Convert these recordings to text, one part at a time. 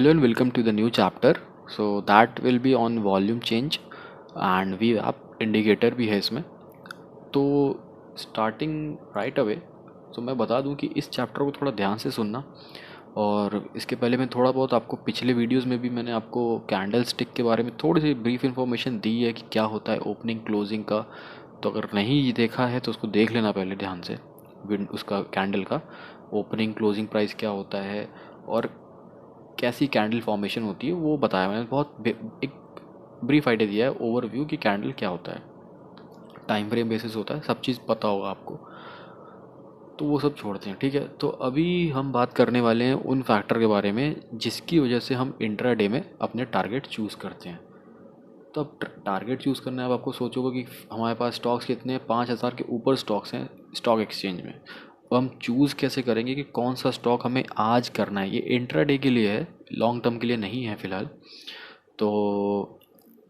Hello and welcome to the new chapter. So that will be on volume change and we आप indicator भी है इसमें. तो starting right away तो मैं बता दूं कि इस चैप्टर को थोड़ा ध्यान से सुनना. और इसके पहले मैं थोड़ा बहुत आपको पिछले वीडियोस में भी मैंने आपको कैंडल स्टिक के बारे में थोड़ी सी ब्रीफ इन्फॉर्मेशन दी है कि क्या होता है ओपनिंग क्लोजिंग का. तो अगर नहीं देखा है तो उसको देख लेना पहले ध्यान से. उसका कैंडल का ओपनिंग क्लोजिंग प्राइस क्या होता है और कैसी कैंडल फॉर्मेशन होती है वो बताया मैंने. एक ब्रीफ आइडिया दिया है ओवरव्यू कि कैंडल क्या होता है, टाइम फ्रेम बेसिस होता है, सब चीज़ पता होगा आपको. तो वो सब छोड़ते हैं, ठीक है. तो अभी हम बात करने वाले हैं उन फैक्टर के बारे में जिसकी वजह से हम इंट्राडे में अपने टारगेट चूज़ करते हैं. तो अब टारगेट चूज़ करना है. अब आपको सोचोगे कि हमारे पास स्टॉक्स कितने हैं, 5,000 के ऊपर स्टॉक्स हैं स्टॉक एक्सचेंज में. अब हम चूज़ कैसे करेंगे कि कौन सा स्टॉक हमें आज करना है. ये इंट्राडे के लिए है, लॉन्ग टर्म के लिए नहीं है फ़िलहाल. तो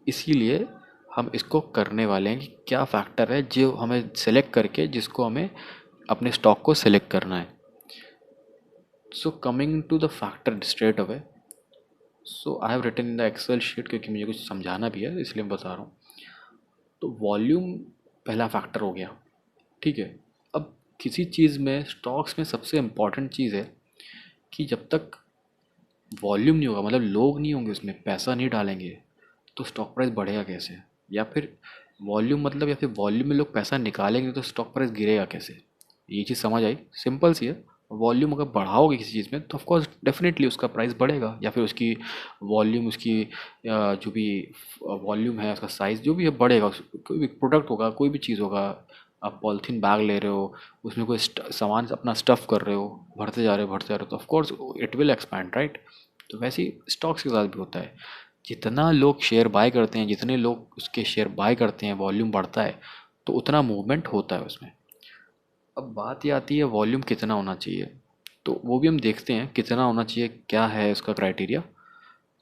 इसीलिए हम इसको करने वाले हैं कि क्या फैक्टर है जो हमें सेलेक्ट करके जिसको हमें अपने स्टॉक को सेलेक्ट करना है. So coming to the factor straight away. So I have written in the Excel sheet क्योंकि मुझे कुछ समझाना भी है इसलिए मैं बता रहा हूँ. तो वॉल्यूम पहला फैक्टर हो गया, ठीक है. अब किसी चीज़ में स्टॉक्स में सबसे इम्पॉर्टेंट चीज़ है कि जब तक वॉल्यूम नहीं होगा, मतलब लोग नहीं होंगे उसमें, पैसा नहीं डालेंगे, तो स्टॉक प्राइस बढ़ेगा कैसे. या फिर वॉल्यूम मतलब, या फिर वॉल्यूम में लोग पैसा निकालेंगे तो स्टॉक प्राइस गिरेगा कैसे. ये चीज़ समझ आई, सिंपल सी है. वॉल्यूम अगर बढ़ाओगे किसी चीज़ में तो ऑफकोर्स डेफिनेटली उसका प्राइस बढ़ेगा, या फिर उसकी वॉल्यूम, उसकी जो भी वॉल्यूम है, उसका साइज़ जो भी है बढ़ेगा. कोई भी प्रोडक्ट होगा, कोई भी चीज़ होगा, आप पॉलिथीन बैग ले रहे हो, उसमें कोई सामान अपना स्टफ़ कर रहे हो, भरते जा रहे हो भरते जा रहे हो, तो of course it will expand, right. तो वैसे ही स्टॉक्स के साथ भी होता है. जितना लोग शेयर बाय करते हैं, जितने लोग उसके शेयर बाय करते हैं, वॉल्यूम बढ़ता है तो उतना मूवमेंट होता है उसमें. अब बात ये आती है वॉल्यूम कितना होना चाहिए. तो वो भी हम देखते हैं कितना होना चाहिए, क्या है उसका क्राइटेरिया.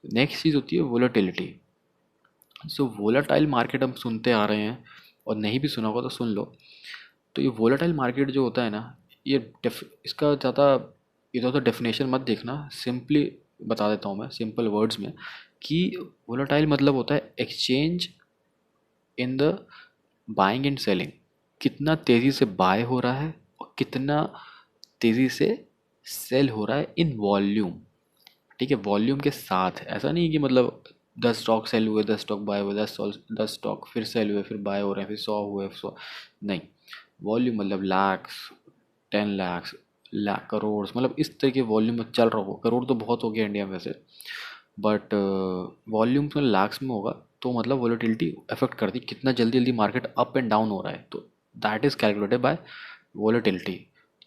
नेक्स्ट चीज़ होती है वोलेटिलिटी. सो वोलेटाइल मार्केट हम सुनते आ रहे हैं, और नहीं भी सुना होगा तो सुन लो. तो ये वोलेटाइल मार्केट जो होता है ना, ये इसका ज़्यादा इधर उधर डेफिनेशन मत देखना, सिंपली बता देता हूँ मैं सिंपल वर्ड्स में कि वोलेटाइल मतलब होता है exchange in the buying and selling. कितना तेज़ी से बाय हो रहा है और कितना तेज़ी से सेल हो रहा है इन वॉल्यूम. ठीक है, वॉल्यूम के साथ. ऐसा नहीं कि मतलब 10 स्टॉक सेल हुए, 10 स्टॉक बाय हुए, 10 स्टॉक फिर सेल हुए, फिर बाय हो रहे हैं, फिर 100 हुए, 100 नहीं. वॉल्यूम मतलब लैक्स, 10 लैक्स, लाख, करोड़, मतलब इस तरह के वॉल्यूम में चल रहा हो. करोड़ तो बहुत हो गया इंडिया में वैसे, बट वॉल्यूम में लैक्स में होगा तो मतलब वोलेटिलिटी अफेक्ट करती है कितना जल्दी जल्दी मार्केट अप एंड डाउन हो रहा है. तो that is calculated by volatility.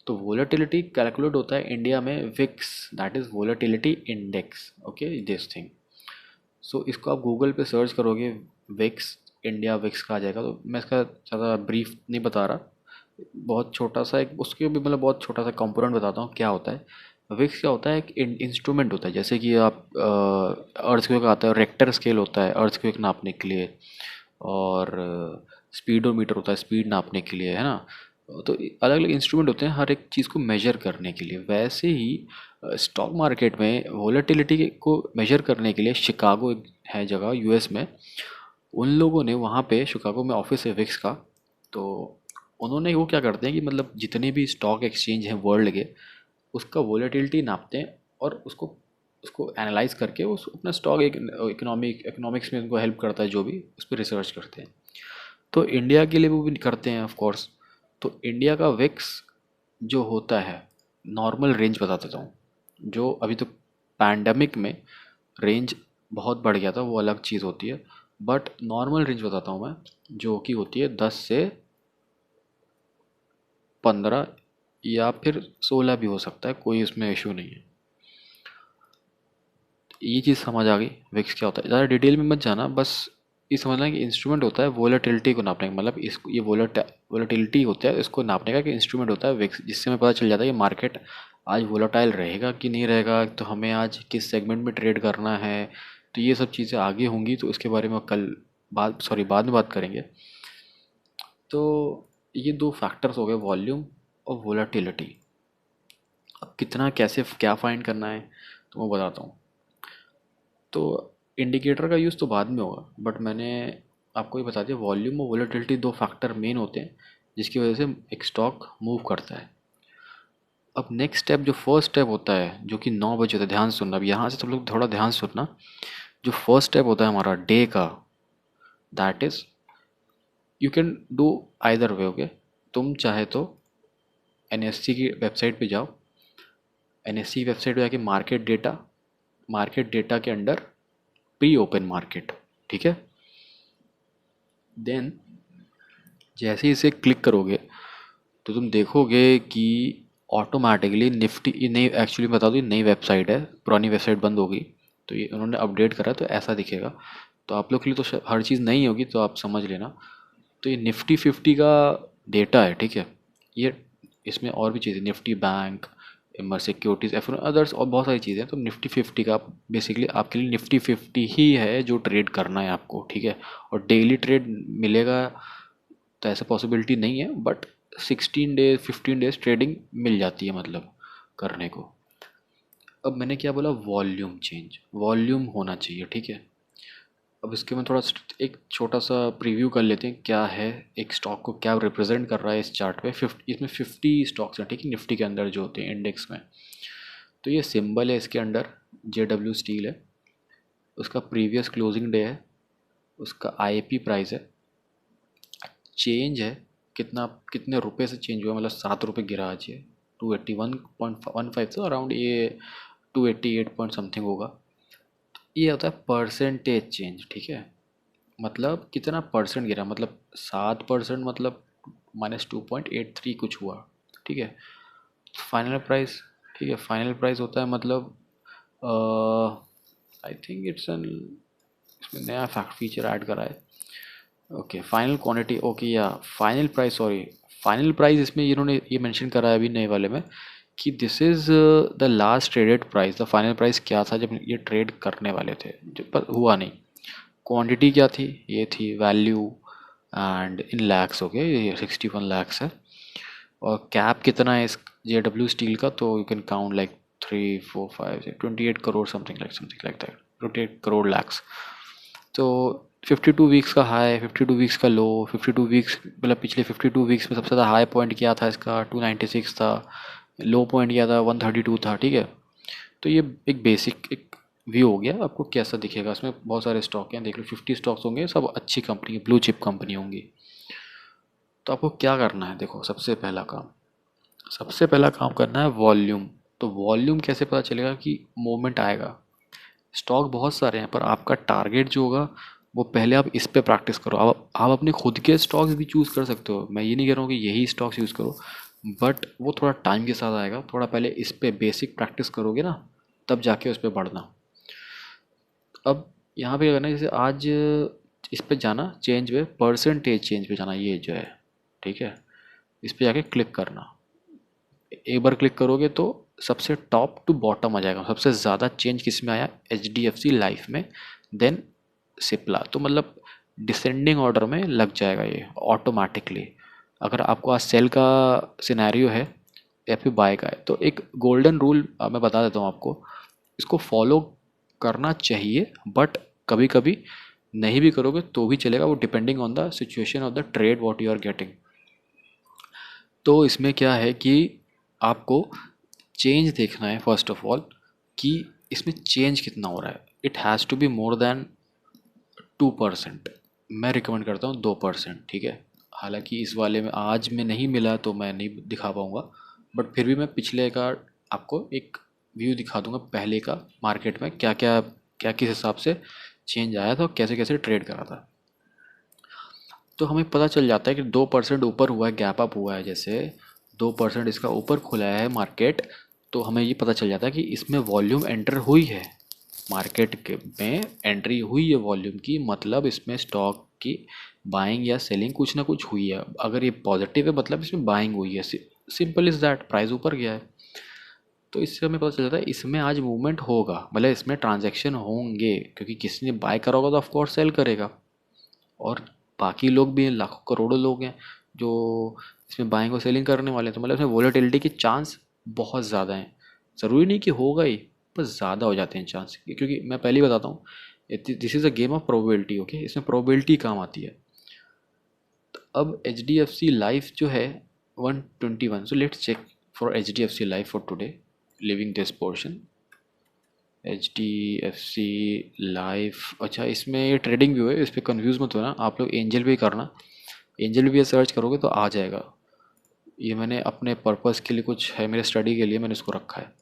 तो वोलेटिलिटी कैलकुलेट होता है इंडिया में VIX, that is volatility index. Okay, this thing. So इसको आप गूगल पे सर्च करोगे, विक्स इंडिया, विक्स का आ जाएगा. तो मैं इसका ज़्यादा ब्रीफ नहीं बता रहा, बहुत छोटा सा एक उसके भी मतलब बहुत छोटा सा कंपोनेंट बताता हूँ क्या होता है. विक्स क्या होता है, एक इंस्ट्रूमेंट होता है. जैसे कि आप अर्थक्वेक आता है, रेक्टर स्केल होता है अर्थक्वेक नापने के लिए, और स्पीडोमीटर होता है स्पीड नापने के लिए, है ना. तो अलग अलग इंस्ट्रूमेंट होते हैं हर एक चीज़ को मेजर करने के लिए. वैसे ही स्टॉक मार्केट में वोलेटिलिटी को मेजर करने के लिए शिकागो एक है जगह यूएस में. उन लोगों ने वहाँ पे, शिकागो में ऑफिस है विक्स का. तो उन्होंने वो क्या करते हैं कि मतलब जितने भी स्टॉक एक्सचेंज हैं वर्ल्ड के, उसका वोलेटिलिटी नापते हैं और उसको उसको एनालाइज करके उस अपना स्टॉक एक इकोनॉमिक्स में उनको हेल्प करता है, जो भी उस पर रिसर्च करते हैं. तो इंडिया के लिए वो भी करते हैं ऑफ कोर्स. तो इंडिया का विक्स जो होता है, नॉर्मल रेंज बता देता हूँ. जो अभी तो पैंडमिक में रेंज बहुत बढ़ गया था, वो अलग चीज़ होती है. बट नॉर्मल रेंज बताता हूँ मैं, जो कि होती है 10 से 15, या फिर 16 भी हो सकता है, कोई इसमें इशू नहीं है. ये चीज़ समझ आ गई विक्स क्या होता है. ज़्यादा डिटेल में मत जाना, बस ये समझना कि इंस्ट्रूमेंट होता है वोलेटिलिटी को नापने का. मतलब इस ये वोलेटिलिटी होता है, इसको नापने का कि इंस्ट्रूमेंट होता है विक्स, जिससे हमें पता चल जाता है कि मार्केट आज वोलेटाइल रहेगा कि नहीं रहेगा, तो हमें आज किस सेगमेंट में ट्रेड करना है. तो ये सब चीज़ें आगे होंगी, तो इसके बारे में कल बाद में बात करेंगे. तो ये दो फैक्टर्स हो गए, वॉल्यूम और वोलेटिलिटी. अब कितना कैसे क्या फाइंड करना है तो मैं बताता हूँ. तो इंडिकेटर का यूज़ तो बाद में होगा, बट मैंने आपको ये बता दिया वॉल्यूम और वोलेटिलिटी दो फैक्टर मेन होते हैं जिसकी वजह से एक स्टॉक मूव करता है। अब नेक्स्ट स्टेप, जो फर्स्ट स्टेप होता है जो कि 9 बजे होता है, ध्यान सुनना, अब यहाँ से सब लोग थोड़ा ध्यान सुनना। जो फर्स्ट स्टेप होता है हमारा डे का, that is you can do either way. Okay, तुम चाहे तो एनएससी की वेबसाइट पे जाओ, एनएससी की वेबसाइट पे जाके मार्केट डेटा के अंडर प्री ओपन मार्केट, ठीक है। देन जैसे ही इसे क्लिक करोगे तो तुम देखोगे कि ऑटोमेटिकली निफ्टी, ये नई, एक्चुअली बता दो ये नई वेबसाइट है, पुरानी वेबसाइट बंद होगी तो ये उन्होंने अपडेट करा तो ऐसा दिखेगा। तो आप लोग के लिए तो हर चीज़ नई होगी तो आप समझ लेना। तो ये निफ्टी 50 का डेटा है, ठीक है। ये इसमें और भी चीज़ें, निफ्टी बैंक, एमर सिक्योरिटीज़, एफ अदर्स और बहुत सारी चीज़ें हैं। तो निफ्टी 50 का बेसिकली आपके लिए निफ्टी 50 ही है जो ट्रेड करना है आपको, ठीक है। और डेली ट्रेड मिलेगा तो ऐसा पॉसिबिलिटी नहीं है, बट 16 डेज 15 डेज ट्रेडिंग मिल जाती है मतलब करने को। अब मैंने क्या बोला, वॉल्यूम चेंज, वॉल्यूम होना चाहिए, ठीक है। अब इसके में थोड़ा एक छोटा सा प्रीव्यू कर लेते हैं क्या है, एक स्टॉक को क्या रिप्रेजेंट कर रहा है इस चार्ट पे। इसमें 50 स्टॉक्स हैं, ठीक है, निफ्टी के अंदर जो होते हैं इंडेक्स में। तो ये सिंबल है इसके अंडर, JW स्टील है, उसका प्रीवियस क्लोजिंग डे है, उसका IAP प्राइस है, चेंज है कितना, कितने रुपए से चेंज हुआ, मतलब 7 रुपये गिरा आज ये, 281.15 से अराउंड ये 288 पॉइंट समथिंग होगा। ये होता है परसेंटेज चेंज, ठीक है। मतलब कितना परसेंट गिरा, मतलब 7%, मतलब -2.83 कुछ हुआ, ठीक है। फाइनल प्राइस, ठीक है, फाइनल प्राइस होता है मतलब आई थिंक इट्स एन, इसमें नया फैक्ट फीचर ऐड करा है। ओके, फाइनल क्वांटिटी, ओके, या final price, sorry, final price इसमें इन्होंने ये मेंशन करा है अभी नए वाले में कि this is the last traded price. The final price क्या था जब ये ट्रेड करने वाले थे, जो पर हुआ नहीं। क्वांटिटी क्या थी, ये थी value and in lakhs, okay, ये 61 लैक्स है। और कैप कितना है इस JW स्टील का, तो you can count like 3 4 5 28 crore, something like that, 28 crore lakhs. तो 52 वीक्स का हाई, 52 वीक्स का लो, 52 वीक्स मतलब पिछले 52 वीक्स में सबसे ज़्यादा हाई पॉइंट क्या था इसका, 296 था, लो पॉइंट क्या था, 132 था, ठीक है। तो ये एक बेसिक एक व्यू हो गया, आपको कैसा दिखेगा। इसमें बहुत सारे स्टॉक हैं, देख लो 50 स्टॉक्स होंगे, सब अच्छी कंपनी, ब्लू चिप कंपनी होंगी। तो आपको क्या करना है, देखो सबसे पहला काम करना है वॉल्यूम। तो वॉल्यूम कैसे पता चलेगा कि मोमेंट आएगा, स्टॉक बहुत सारे हैं पर आपका टारगेट जो होगा वो पहले आप इस पे प्रैक्टिस करो। आप अपने खुद के स्टॉक्स भी चूज़ कर सकते हो, मैं ये नहीं कह रहा हूँ कि यही स्टॉक्स यूज़ करो, बट वो थोड़ा टाइम के साथ आएगा। थोड़ा पहले इस पे बेसिक प्रैक्टिस करोगे ना, तब जाके उस पर बढ़ना। अब यहाँ पे क्या करना है, जैसे आज इस पे जाना, चेंज पे, परसेंटेज चेंज पे जाना, ये जो है, ठीक है, इस पे जाके क्लिक करना। एक बार क्लिक करोगे तो सबसे टॉप टू बॉटम आ जाएगा, सबसे ज़्यादा चेंज किस में आया, HDFC लाइफ में, देन सिप्ला। तो मतलब डिसेंडिंग ऑर्डर में लग जाएगा ये ऑटोमेटिकली। अगर आपको आज सेल का सिनेरियो है या फिर बाय का है, तो एक गोल्डन रूल मैं बता देता हूँ आपको, इसको फॉलो करना चाहिए, बट कभी कभी नहीं भी करोगे तो भी चलेगा, वो depending on the situation of the trade what you are getting. तो इसमें क्या है कि आपको चेंज देखना है फर्स्ट ऑफ ऑल कि इसमें चेंज कितना हो रहा है। It has to be more than 2%। मैं रिकमेंड करता हूँ 2%, ठीक है। हालांकि इस वाले में आज में नहीं मिला तो मैं नहीं दिखा पाऊँगा, बट फिर भी मैं पिछले का आपको एक व्यू दिखा दूंगा, पहले का मार्केट में क्या क्या क्या किस हिसाब से चेंज आया था और कैसे कैसे ट्रेड करा था। तो हमें पता चल जाता है कि 2% ऊपर हुआ है, गैप अप हुआ है, जैसे 2% इसका ऊपर खुला है मार्केट, तो हमें ये पता चल जाता है कि इसमें वॉल्यूम एंटर हुई है, मार्केट के में एंट्री हुई है वॉल्यूम की, मतलब इसमें स्टॉक की बाइंग या सेलिंग कुछ ना कुछ हुई है। अगर ये पॉजिटिव है मतलब इसमें बाइंग हुई है, सिंपल इज़ दैट, प्राइस ऊपर गया है। तो इससे हमें पता चल जाता है इसमें आज मूवमेंट होगा, मतलब इसमें ट्रांजैक्शन होंगे, क्योंकि किसी ने बाय करा होगा तो ऑफकोर्स सेल करेगा। और बाकी लोग भी हैं, लाखों करोड़ों लोग हैं जो इसमें बाइंग और सेलिंग करने वाले हैं, तो मतलब इसमें वोलेटिलिटी के चांस बहुत ज़्यादा हैं। ज़रूरी नहीं कि होगा ही, पर ज़्यादा हो जाते हैं चांस, क्योंकि मैं पहले ही बताता हूँ this is a game of probability. Okay, इसमें प्रोबेबिलिटी काम आती है। तो अब H D F C life जो है 121, so let's check for H D F C life for today living this portion. H D F C life, अच्छा इसमें ये ट्रेडिंग व्यू है, इस पर कन्फ्यूज़ मत होना आप लोग, एंजल भी करना, एंजल भी सर्च करोगे तो आ जाएगा। ये मैंने अपने पर्पस के लिए, कुछ है मेरे स्टडी के लिए, मैंने इसको रखा है।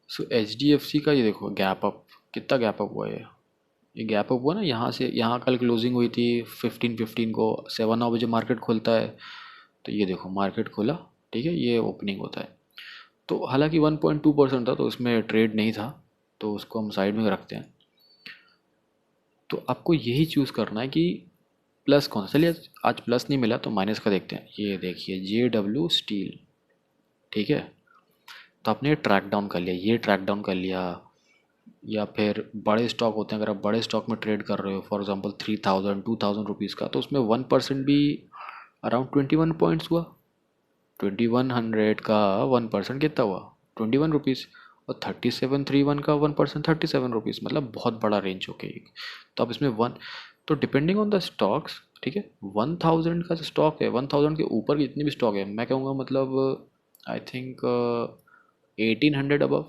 So H D F C का ये देखो गैप अप, कितना गैप अप हुआ है ये गैप अप हुआ ना, यहाँ से यहाँ कल क्लोजिंग हुई थी 15:15 को, 7-9 बजे मार्केट खुलता है। तो ये देखो मार्केट खुला, ठीक है, ये ओपनिंग होता है। तो हालांकि 1.2% था, तो उसमें ट्रेड नहीं था, तो उसको हम साइड में रखते हैं। तो आपको यही चूज़ करना है कि प्लस कौन सा। चलिए आज प्लस नहीं मिला तो माइनस का देखते हैं। ये देखिए JW स्टील, ठीक है। तो आपने ये ट्रैक डाउन कर लिया, ये ट्रैक डाउन कर लिया। या फिर बड़े स्टॉक होते हैं, अगर आप बड़े स्टॉक में ट्रेड कर रहे हो, फॉर एग्जांपल 3000-2000 रुपीज़ का, तो उसमें 1% भी अराउंड 21 पॉइंट्स हुआ। 2100 का 1% कितना हुआ, 21 रुपीज़। और 3731 का 1% 37 रुपीज़, मतलब बहुत बड़ा रेंज हो गया। तो आप इसमें वन, तो डिपेंडिंग ऑन द स्टॉक्स, ठीक है, 1000 का जो स्टॉक है, 1000 के ऊपर जितने भी स्टॉक है, मैं कहूँगा मतलब आई थिंक 1800 अबव,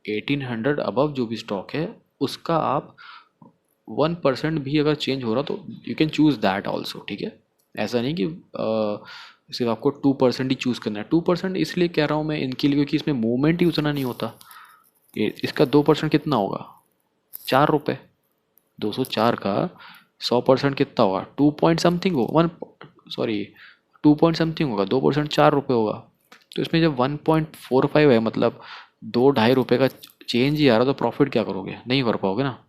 1800 अबव जो भी स्टॉक है उसका आप 1% भी अगर चेंज हो रहा तो you can choose that also, ठीक है। ऐसा नहीं कि सिर्फ आपको 2% ही चूज़ करना है। 2% इसलिए कह रहा हूँ मैं इनके लिए क्योंकि इसमें मूवमेंट ही उतना नहीं होता। ये इसका 2% कितना होगा, 4 रुपये। 204 का 100% कितना होगा, 2 पॉइंट समथिंग हो, वन, सॉरी 2 पॉइंट समथिंग होगा, 2% 4 रुपये होगा। तो इसमें जब 1.45 है, मतलब 2-2.5 रुपये का चेंज ही आ रहा, तो प्रॉफिट क्या करोगे, नहीं कर पाओगे ना।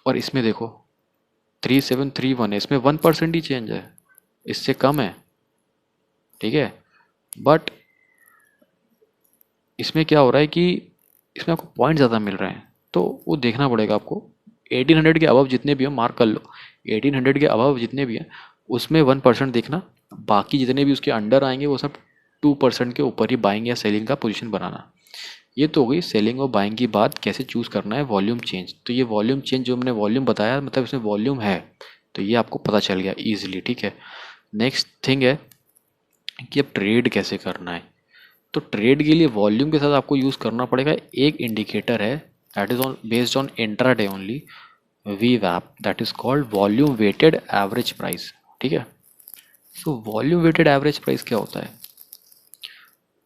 और इसमें देखो 3731 है, इसमें 1% ही चेंज है, इससे कम है, ठीक है। बट इसमें क्या हो रहा है कि इसमें आपको पॉइंट ज़्यादा मिल रहे हैं, तो वो देखना पड़ेगा आपको। 1800 के अबव जितने भी हैं मार्क कर लो, 1800 के अबव जितने भी हैं उसमें 1% देखना, बाकी जितने भी उसके अंडर आएंगे वो सब 2% के ऊपर ही बाइंग या सेलिंग का पोजीशन बनाना। ये तो हो गई सेलिंग और बाइंग की बात, कैसे चूज़ करना है वॉल्यूम चेंज। तो ये वॉल्यूम चेंज जो मैंने वॉल्यूम बताया, मतलब इसमें वॉल्यूम है, तो ये आपको पता चल गया ईजिली, ठीक है। नेक्स्ट थिंग है कि अब ट्रेड कैसे करना है। तो ट्रेड के लिए वॉल्यूम के साथ आपको यूज़ करना पड़ेगा एक इंडिकेटर है, that is on based on intraday only, VWAP, that is called volume weighted average price, ठीक है। So volume weighted average price क्या होता है,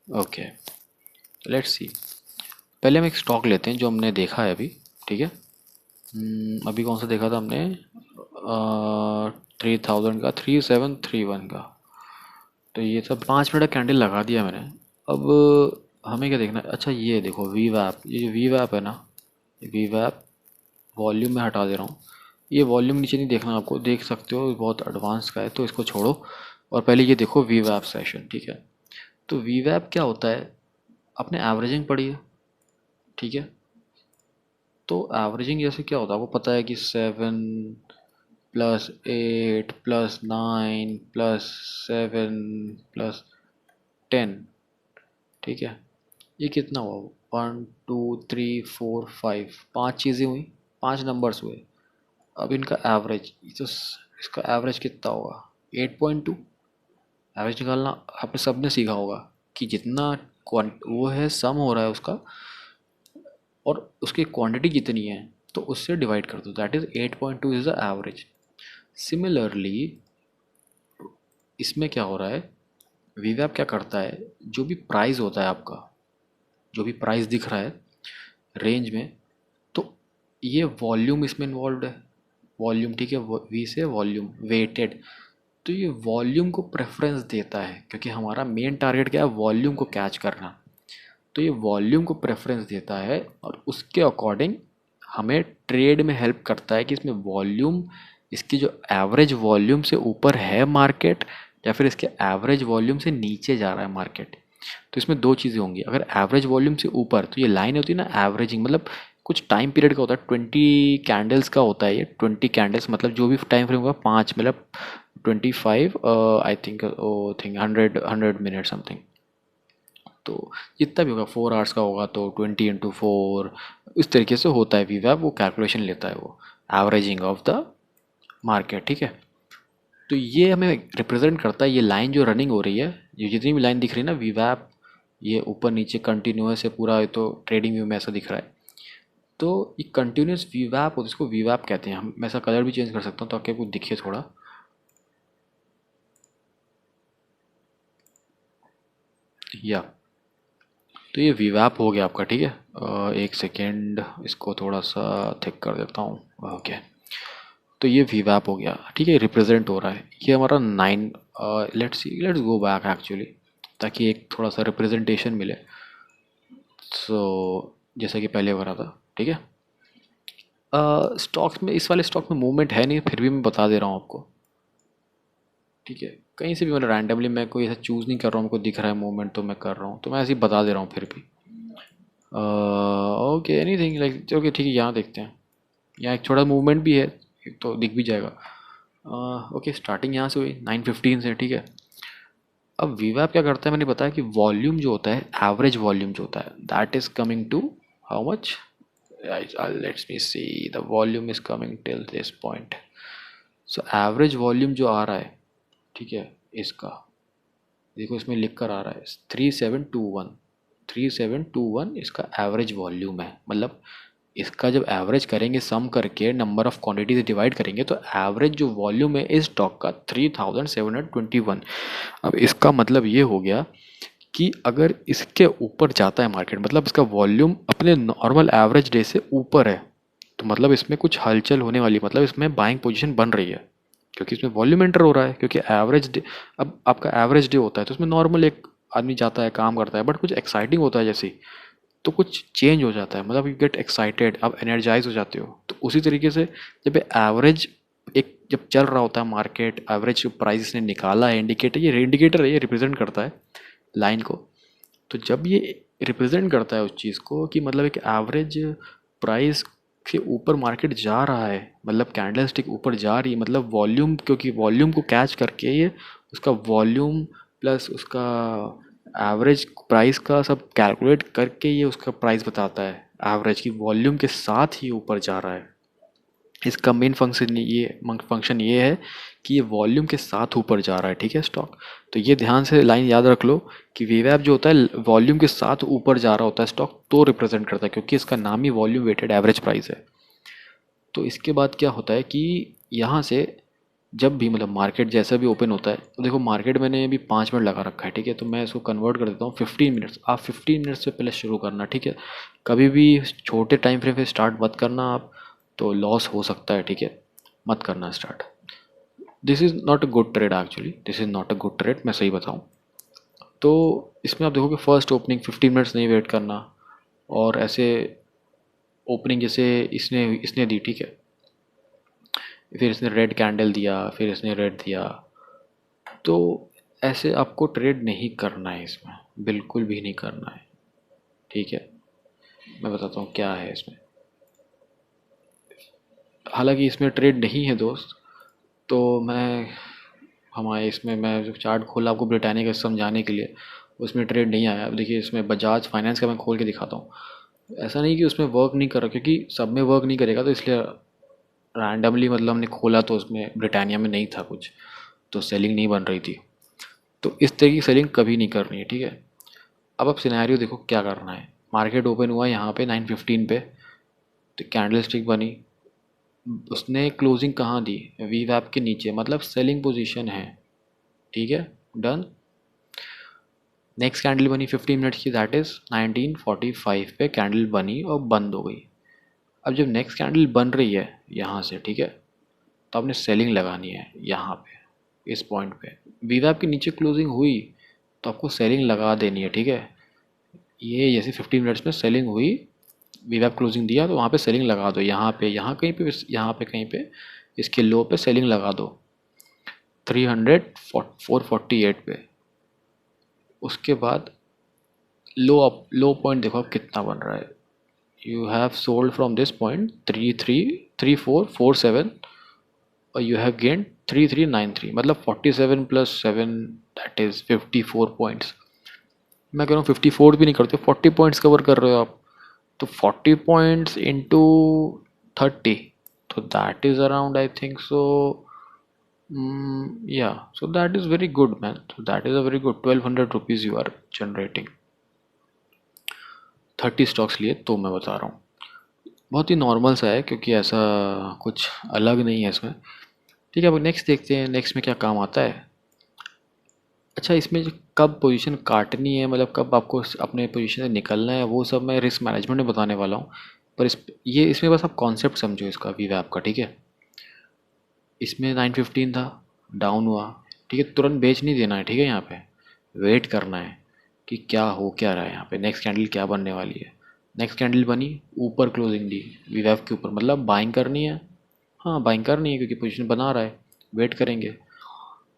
ओके लेट्स सी। पहले हम एक स्टॉक लेते हैं जो हमने देखा है अभी, ठीक है। अभी कौन सा देखा था हमने, 3000 का, 3731 का। तो ये सब 5 मिनट कैंडल लगा दिया मैंने। अब हमें क्या देखना है, अच्छा ये देखो VWAP, ये जो VWAP है ना, VWAP वॉल्यूम में हटा दे रहा हूँ। ये वॉल्यूम नीचे नहीं देखना आपको, देख सकते हो बहुत एडवांस का है, तो इसको छोड़ो और पहले ये देखो VWAP सेशन, ठीक है। तो VWAP क्या होता है, आपने एवरेजिंग पढ़ी है, ठीक है। तो एवरेजिंग जैसे क्या होता है आपको पता है कि 7+8+9+7+10, ठीक है। ये कितना हुआ, 1 2 3 4 5, 5 चीज़ें हुई, 5 नंबर्स हुए। अब इनका एवरेज, तो इसका एवरेज कितना होगा, 8.2। एवरेज निकालना आपने सबने सीखा होगा कि जितना वो है सम हो रहा है उसका, और उसकी क्वांटिटी कितनी है, तो उससे डिवाइड कर दो, that is 8.2 is the average. Similarly इसमें क्या हो रहा है, VWAP क्या करता है, जो भी प्राइस होता है आपका, जो भी प्राइस दिख रहा है रेंज में, तो ये वॉल्यूम इसमें इन्वॉल्व है, वॉल्यूम, ठीक है, वी से वॉल्यूम वेटेड। तो ये वॉल्यूम को प्रेफरेंस देता है, क्योंकि हमारा मेन टारगेट क्या है, वॉल्यूम को कैच करना। तो ये वॉल्यूम को प्रेफरेंस देता है और उसके अकॉर्डिंग हमें ट्रेड में हेल्प करता है कि इसमें वॉल्यूम, इसकी जो एवरेज वॉल्यूम से ऊपर है मार्केट, या फिर इसके एवरेज वॉल्यूम से नीचे जा रहा है मार्केट। तो इसमें दो चीज़ें होंगी, अगर एवरेज वॉल्यूम से ऊपर, तो ये लाइन होती है ना एवरेजिंग, मतलब कुछ टाइम पीरियड का होता है, 20 कैंडल्स का होता है ये, 20 कैंडल्स मतलब जो भी टाइम फ्रेम होगा, 5 मतलब 25 आई थिंक 100 मिनट समथिंग। तो जितना भी होगा 4 आवर्स का होगा तो 20 × 4 इस तरीके से होता है वीवैप, वो कैलकुलेशन लेता है वो एवरेजिंग ऑफ द मार्केट, ठीक है। तो ये हमें रिप्रेजेंट करता है, ये लाइन जो रनिंग हो रही है, ये जितनी भी लाइन दिख रही है ना वीवैप, ये ऊपर नीचे कंटिन्यूस है पूरा, ये तो ट्रेडिंग व्यू में ऐसा दिख रहा है। तो ये कंटिन्यूस वीवैप होता है, इसको वीवैप कहते हैं। हम मैं ऐसा कलर भी चेंज कर सकता हूँ ताकि आपको दिखे थोड़ा, या तो ये वीवैप हो गया आपका, ठीक है। एक सेकेंड, इसको थोड़ा सा थिक कर देता हूँ, ओके। तो ये वीवैप हो गया, ठीक है, रिप्रेजेंट हो रहा है ये हमारा 9। लेट्स गो बैक एक्चुअली, ताकि एक थोड़ा सा रिप्रेजेंटेशन मिले। सो जैसा कि पहले हो रहा था, ठीक है। स्टॉक्स में, इस वाले स्टॉक में मूवमेंट है नहीं, फिर भी मैं बता दे रहा हूँ आपको, ठीक है। कहीं से भी मैंने रैंडमली, मैं कोई ऐसा चूज़ नहीं कर रहा हूँ, हमको दिख रहा है मूवमेंट तो मैं कर रहा हूँ, तो मैं ऐसे ही बता दे रहा हूँ फिर भी। ओके, एनीथिंग लाइक, ओके ठीक है, यहाँ देखते हैं, यहाँ एक छोटा मूवमेंट भी है, एक तो दिख भी जाएगा। ओके, स्टार्टिंग यहाँ से हुई 9:15 से, ठीक है। अब वीवैप क्या करता है, मैंने बताया कि वॉल्यूम जो होता है, एवरेज वॉल्यूम जो होता है, that is coming to how much, let's me see, the volume is coming till this point. So average volume जो आ रहा है, ठीक है, इसका देखो, इसमें लिख कर आ रहा है 3721, 3721 इसका एवरेज वॉल्यूम है। मतलब इसका जब एवरेज करेंगे, सम करके नंबर ऑफ क्वांटिटी से डिवाइड करेंगे, तो एवरेज जो वॉल्यूम है इस स्टॉक का 3721। अब इसका मतलब ये हो गया कि अगर इसके ऊपर जाता है मार्केट, मतलब इसका वॉल्यूम अपने नॉर्मल एवरेज डे से ऊपर है, तो मतलब इसमें कुछ हलचल होने वाली, मतलब इसमें बाइंग पोजीशन बन रही है, क्योंकि इसमें वॉल्यूम एंटर हो रहा है। क्योंकि एवरेज डे, अब आपका एवरेज डे होता है तो उसमें नॉर्मल एक आदमी जाता है, काम करता है, बट कुछ एक्साइटिंग होता है जैसे ही, तो कुछ चेंज हो जाता है, मतलब यू गेट एक्साइटेड, आप एनर्जाइज हो जाते हो। तो उसी तरीके से जब एवरेज एक जब चल रहा होता है मार्केट, एवरेज प्राइस ने निकाला है, इंडिकेटर, ये इंडिकेटर है, ये रिप्रेजेंट करता है लाइन को। तो जब ये रिप्रेजेंट करता है उस चीज़ को कि मतलब एक एवरेज प्राइस के ऊपर मार्केट जा रहा है, मतलब कैंडल स्टिक ऊपर जा रही है, मतलब वॉल्यूम, क्योंकि वॉल्यूम को कैच करके ये उसका वॉल्यूम प्लस उसका एवरेज प्राइस का सब कैलकुलेट करके ये उसका प्राइस बताता है, एवरेज की वॉल्यूम के साथ ही ऊपर जा रहा है। इसका मेन फंक्शन ये है कि ये वॉल्यूम के साथ ऊपर जा रहा है, ठीक है, स्टॉक। तो ये ध्यान से लाइन याद रख लो कि वीवैप जो होता है वॉल्यूम के साथ ऊपर जा रहा होता है स्टॉक, तो रिप्रेजेंट करता है, क्योंकि इसका नाम ही वॉल्यूम वेटेड एवरेज प्राइस है। तो इसके बाद क्या होता है कि यहाँ से जब भी मतलब मार्केट जैसा भी ओपन होता है, तो देखो मार्केट मैंने अभी 5 मिनट लगा रखा है, ठीक है, तो मैं इसको कन्वर्ट कर देता हूँ 15 मिनट्स। आप 15 मिनट्स से पहले शुरू करना, ठीक है। कभी भी छोटे टाइम फ्रेम पे स्टार्ट मत करना आप, तो लॉस हो सकता है, ठीक है, मत करना start. This is not a good trade actually, this is not a good trade, मैं सही बताऊँ तो। इसमें आप देखोगे फर्स्ट ओपनिंग 15 मिनट्स नहीं वेट करना, और ऐसे ओपनिंग जैसे इसने इसने दी, ठीक है, फिर इसने रेड कैंडल दिया, फिर इसने रेड दिया, तो ऐसे आपको ट्रेड नहीं करना है, इसमें बिल्कुल भी नहीं करना है, ठीक है। मैं बताता हूँ क्या है इसमें। हालांकि इसमें ट्रेड नहीं है दोस्त, तो मैं हमारे इसमें मैं जो चार्ट खोला आपको ब्रिटानिया का समझाने के लिए, उसमें ट्रेड नहीं आया। अब देखिए इसमें बजाज फाइनेंस का मैं खोल के दिखाता हूँ। ऐसा नहीं कि उसमें वर्क नहीं कर रहा, क्योंकि सब में वर्क नहीं करेगा, तो इसलिए रैंडमली मतलब हमने खोला तो उसमें ब्रिटानिया में नहीं था कुछ, तो सेलिंग नहीं बन रही थी। तो इस तरह की सेलिंग कभी नहीं करनी है, ठीक है। अब आप सिनेरियो देखो क्या करना है। मार्केट ओपन हुआ यहाँ पे 9:15 पे, तो कैंडल स्टिक बनी, उसने क्लोजिंग कहाँ दी, वीवैप के नीचे, मतलब सेलिंग पोजीशन है, ठीक है, डन। नेक्स्ट कैंडल बनी 15 मिनट्स की, दैट इज़ 19:45 पे कैंडल बनी और बंद हो गई। अब जब नेक्स्ट कैंडल बन रही है यहाँ से, ठीक है, तो आपने सेलिंग लगानी है यहाँ पे, इस पॉइंट पे। वीवैप के नीचे क्लोजिंग हुई तो आपको सेलिंग लगा देनी है, ठीक है। ये जैसे 15 मिनट्स में सेलिंग हुई, वीवैप क्लोजिंग दिया, तो वहाँ पे सेलिंग लगा दो, यहाँ पे, यहाँ कहीं पे, यहाँ पे कहीं पे, इसके लो पे सेलिंग लगा दो 448 पे। उसके बाद लो पॉइंट देखो आप कितना बन रहा है। You have sold from this point 333447, और यू हैव गेन 3393, मतलब 47 + 7 दैट इज़ 54 पॉइंट्स। मैं कह रहा हूँ 54 भी नहीं करते, 40 पॉइंट्स कवर कर रहे हो आप, तो 40 पॉइंट्स इंटू 30, तो that is around I think so, या so that is very good man, so that is a very good 1200 rupees you are generating, 30 stocks लिए तो मैं बता रहा हूँ। बहुत ही नॉर्मल सा है क्योंकि ऐसा कुछ अलग नहीं है इसमें। ठीक है, अब नेक्स्ट देखते हैं, नेक्स्ट में क्या काम आता है। अच्छा, इसमें कब पोजीशन काटनी है, मतलब कब आपको अपने पोजीशन से निकलना है, वो सब मैं रिस्क मैनेजमेंट में बताने वाला हूँ। पर इसमें बस आप कॉन्सेप्ट समझो इसका, वीवैप का। ठीक है, इसमें 915 था, डाउन हुआ, ठीक है, तुरंत बेच नहीं देना है। ठीक है, यहाँ पे वेट करना है कि क्या हो क्या रहा है, यहाँ पे नेक्स्ट कैंडल क्या बनने वाली है। नेक्स्ट कैंडल बनी, ऊपर क्लोजिंग दी वीवैप के ऊपर, मतलब बाइंग करनी है। हाँ, बाइंग करनी है क्योंकि पोजीशन बना रहा है, वेट करेंगे।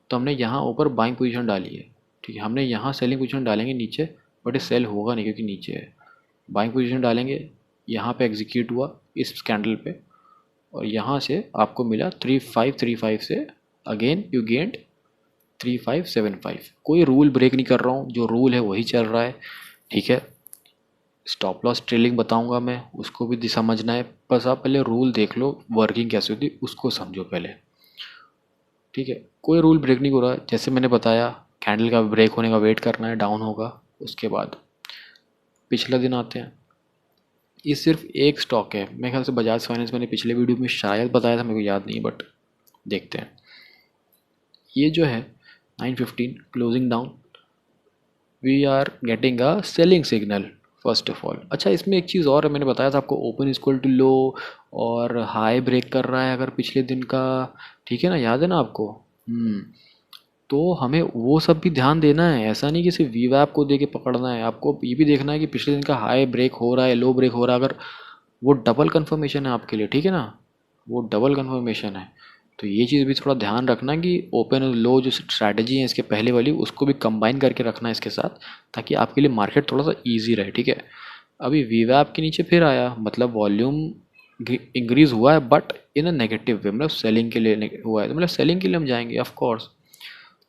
तो हमने यहाँ ऊपर बाइंग पोजीशन डाली है, ठीक है, हमने यहाँ सेलिंग पोजीशन डालेंगे नीचे, बट ये सेल होगा नहीं क्योंकि नीचे है। बाइंग पोजीशन डालेंगे, यहाँ पे एग्जीक्यूट हुआ इस कैंडल पे, और यहाँ से आपको मिला 3535 से अगेन यू गेंड 3575। कोई रूल ब्रेक नहीं कर रहा हूँ, जो रूल है वही चल रहा है। ठीक है, स्टॉप लॉस ट्रेलिंग बताऊंगा मैं, उसको भी समझना है। बस आप पहले रूल देख लो, वर्किंग कैसे होती है उसको समझो पहले। ठीक है, कोई रूल ब्रेक नहीं हो रहा, जैसे मैंने बताया कैंडल का ब्रेक होने का वेट करना है, डाउन होगा, उसके बाद पिछला दिन आते हैं। ये सिर्फ एक स्टॉक है, मेरे ख्याल से बजाज फाइनेंस, मैंने पिछले वीडियो में शायद बताया था, मेरे को याद नहीं, बट देखते हैं। ये जो है 915 closing down, we are getting a selling signal first of all. अच्छा, इसमें एक चीज़ और है, मैंने बताया था आपको ओपन इक्वल टू लो और हाई ब्रेक कर रहा है अगर पिछले दिन का। ठीक है ना, याद है ना आपको? तो हमें वो सब भी ध्यान देना है, ऐसा नहीं कि सिर्फ वीवैप को दे के पकड़ना है, आपको ये भी देखना है कि पिछले दिन का हाई ब्रेक हो रहा है, लो ब्रेक हो रहा है, अगर वो डबल कंफर्मेशन है आपके लिए। ठीक है ना, वो डबल कंफर्मेशन है, तो ये चीज़ भी थोड़ा ध्यान रखना कि ओपन और लो जो स्ट्रैटेजी है इसके पहले वाली, उसको भी कंबाइन करके रखना है इसके साथ, ताकि आपके लिए मार्केट थोड़ा सा ईजी रहे। ठीक है, अभी वीवैप के नीचे फिर आया, मतलब वॉल्यूम इंक्रीज हुआ है but in a negative way, मतलब सेलिंग के लिए हुआ है, तो मतलब सेलिंग के लिए हम जाएंगे ऑफ कोर्स।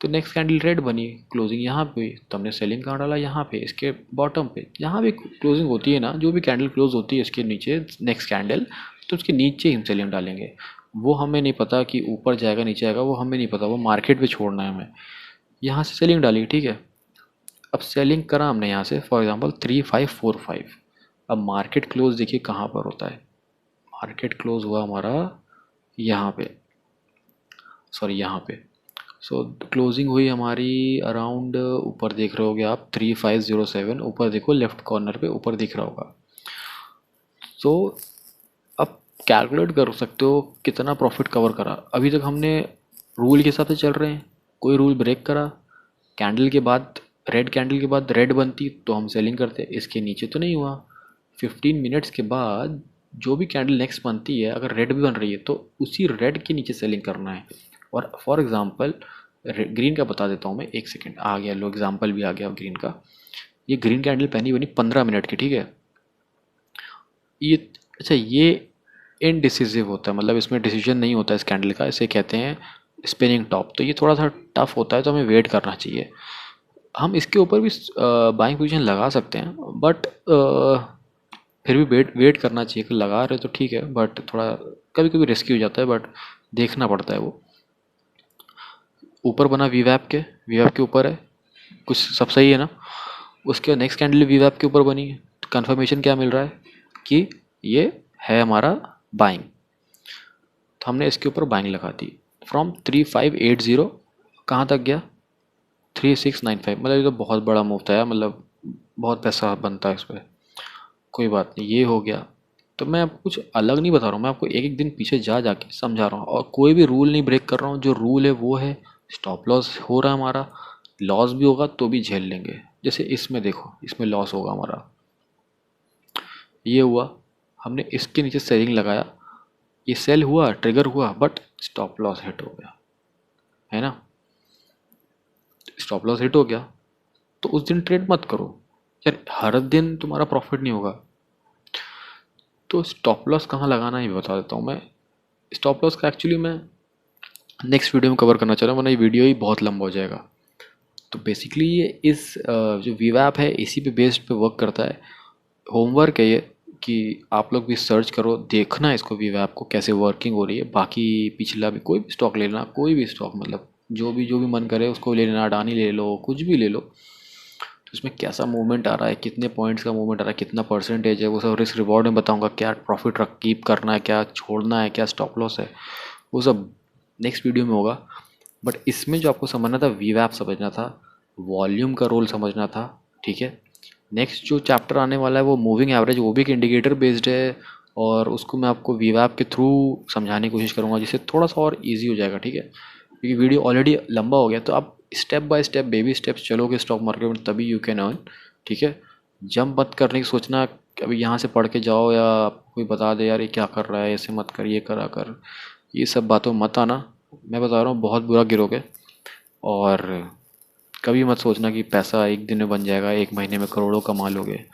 तो नेक्स्ट कैंडल रेड बनी, क्लोजिंग यहाँ पे हुई, तो हमने सेलिंग कहाँ डाला, यहाँ पे इसके बॉटम पे, यहाँ भी क्लोजिंग होती है ना, जो भी कैंडल क्लोज होती है इसके नीचे नेक्स्ट कैंडल, तो उसके नीचे ही हम सेलिंग डालेंगे। वो हमें नहीं पता कि ऊपर जाएगा नीचे आएगा, वो हमें नहीं पता, वो मार्केट पे छोड़ना है हमें। यहाँ से सेलिंग डाली, ठीक है, अब सेलिंग करा हमने यहाँ से फॉर एग्जांपल 3545। अब मार्केट क्लोज देखिए कहाँ पर होता है, मार्केट क्लोज हुआ हमारा यहाँ पे, सॉरी यहाँ पे। सो क्लोजिंग हुई हमारी अराउंड, ऊपर देख रहे होगे आप 3507, ऊपर देखो लेफ्ट कॉर्नर पे ऊपर दिख रहा होगा। सो अब कैलकुलेट कर सकते हो कितना प्रॉफिट कवर करा। अभी तक हमने रूल के हिसाब से चल रहे हैं, कोई रूल ब्रेक करा, कैंडल के बाद रेड, कैंडल के बाद रेड बनती तो हम सेलिंग करते, इसके नीचे तो नहीं हुआ। 15 मिनट्स के बाद जो भी कैंडल नेक्स्ट बनती है, अगर रेड भी बन रही है तो उसी रेड के नीचे सेलिंग करना है। और फॉर एग्जांपल ग्रीन का बता देता हूँ मैं, एक सेकेंड, आ गया लो एग्जांपल भी आ गया ग्रीन का। ये ग्रीन कैंडल पहनी बनी 15 मिनट की, ठीक है, ये, अच्छा, ये इनडिसिसिव होता है, मतलब इसमें डिसीजन नहीं होता इस कैंडल का, इसे कहते हैं स्पिनिंग टॉप, तो ये थोड़ा सा टफ होता है, तो हमें वेट करना चाहिए। हम इसके ऊपर भी बाइंग पोजीशन लगा सकते हैं, बट फिर भी वेट वेट करना चाहिए, कि लगा रहे तो ठीक है, बट थोड़ा कभी कभी रिस्की हो जाता है, बट देखना पड़ता है वो। ऊपर बना वीवैप के ऊपर है, कुछ सब सही है ना। उसके नेक्स्ट कैंडल वीवैप के ऊपर बनी है, तो कन्फर्मेशन क्या मिल रहा है कि ये है हमारा बाइंग, तो हमने इसके ऊपर बाइंग लगा दी। फ्रॉम 3580 कहाँ तक गया, 3695, मतलब ये तो बहुत बड़ा मूव था यार, मतलब बहुत पैसा बनता है इस पर। कोई बात नहीं, ये हो गया। तो मैं आपको कुछ अलग नहीं बता रहा हूँ, मैं आपको एक एक दिन पीछे जा जाके समझा रहा हूँ, और कोई भी रूल नहीं ब्रेक कर रहा हूँ, जो रूल है वो है। स्टॉप लॉस हो रहा है हमारा, लॉस भी होगा तो भी झेल लेंगे। जैसे इसमें देखो, इसमें लॉस होगा हमारा, ये हुआ, हमने इसके नीचे सेलिंग लगाया, ये सेल हुआ, ट्रिगर हुआ, बट स्टॉप लॉस हिट हो गया, है ना, स्टॉप लॉस हिट हो गया, तो उस दिन ट्रेड मत करो यार, हर दिन तुम्हारा प्रॉफिट नहीं होगा। तो स्टॉप लॉस कहाँ लगाना है ये बता देता हूँ मैं। स्टॉप लॉस का एक्चुअली मैं नेक्स्ट वीडियो में कवर करना चाह रहा हूँ, वरना ये वीडियो ही बहुत लंबा हो जाएगा। तो बेसिकली ये इस जो वीवैप है इसी पे बेस्ड पे वर्क करता है। होमवर्क है ये कि आप लोग भी सर्च करो, देखना इसको वीवैप को कैसे वर्किंग हो रही है। बाकी पिछला भी कोई भी स्टॉक लेना, कोई भी स्टॉक मतलब जो भी मन करे उसको ले लेना, अडानी ले लो, कुछ भी ले लो। तो इसमें कैसा मूवमेंट आ रहा है, कितने पॉइंट्स का मूवमेंट आ रहा है, कितना परसेंटेज है, वो सब रिस्क रिवॉर्ड में बताऊंगा। क्या प्रॉफिट रख कीप करना है, क्या छोड़ना है, क्या स्टॉप लॉस है, वो सब नेक्स्ट वीडियो में होगा। बट इसमें जो आपको समझना था, वीवैप समझना था, वॉल्यूम का रोल समझना था, ठीक है। नेक्स्ट जो चैप्टर आने वाला है वो मूविंग एवरेज, वो भी एक इंडिकेटर बेस्ड है, और उसको मैं आपको वीवैप के थ्रू समझाने की कोशिश करूँगा, जिससे थोड़ा सा और इजी हो जाएगा, ठीक है। क्योंकि वीडियो ऑलरेडी लंबा हो गया, तो आप step by step baby steps चलोगे स्टॉक मार्केट में, तभी यू कैन अर्न, ठीक है। जंप मत करने की सोचना कि अभी यहाँ से पढ़ के जाओ या कोई बता दे यार ये क्या कर रहा है, ऐसे मत कर, ये करा कर, ये सब बातों में मत आना। मैं बता रहा हूँ बहुत बुरा गिरोगे। और कभी मत सोचना कि पैसा एक दिन में बन जाएगा, एक महीने में करोड़ों कमा लोगे।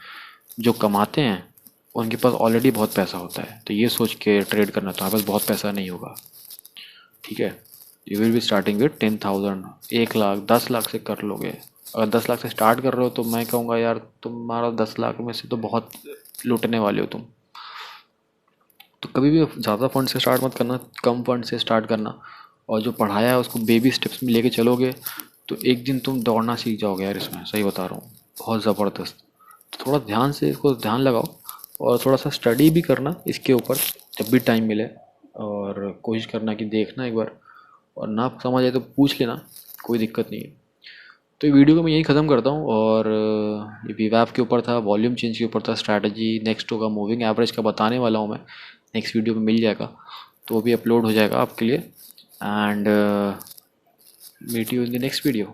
जो कमाते हैं उनके पास ऑलरेडी बहुत पैसा होता है, तो ये सोच के ट्रेड करना तुम्हारे पास बहुत पैसा नहीं होगा, ठीक है। You will be starting with 10,000, 1 lakh, 10 lakh से कर लोगे। अगर 10 लाख से स्टार्ट कर रहे हो तो मैं कहूँगा यार तुम्हारा 10 लाख में से तो बहुत लूटने वाले हो तुम। तो कभी भी ज़्यादा फंड से स्टार्ट मत करना, कम फंड से स्टार्ट करना। और जो पढ़ाया है उसको बेबी स्टेप्स में लेके चलोगे तो एक दिन तुम दौड़ना सीख जाओगे यार, इसमें सही बता रहा हूँ, बहुत ज़बरदस्त। तो थोड़ा ध्यान से इसको ध्यान लगाओ, और थोड़ा सा स्टडी भी करना इसके ऊपर जब भी टाइम मिले। और कोशिश करना कि देखना एक बार, और ना समझ आए तो पूछ लेना, कोई दिक्कत नहीं है। तो ये वीडियो को मैं यहीं ख़त्म करता हूँ। और ये वीवैप के ऊपर था, वॉल्यूम चेंज के ऊपर था, स्ट्रैटेजी नेक्स्ट होगा, मूविंग एवरेज का बताने वाला हूँ मैं, नेक्स्ट वीडियो में मिल जाएगा, तो वो भी अपलोड हो जाएगा आपके लिए। And meet you in the next video.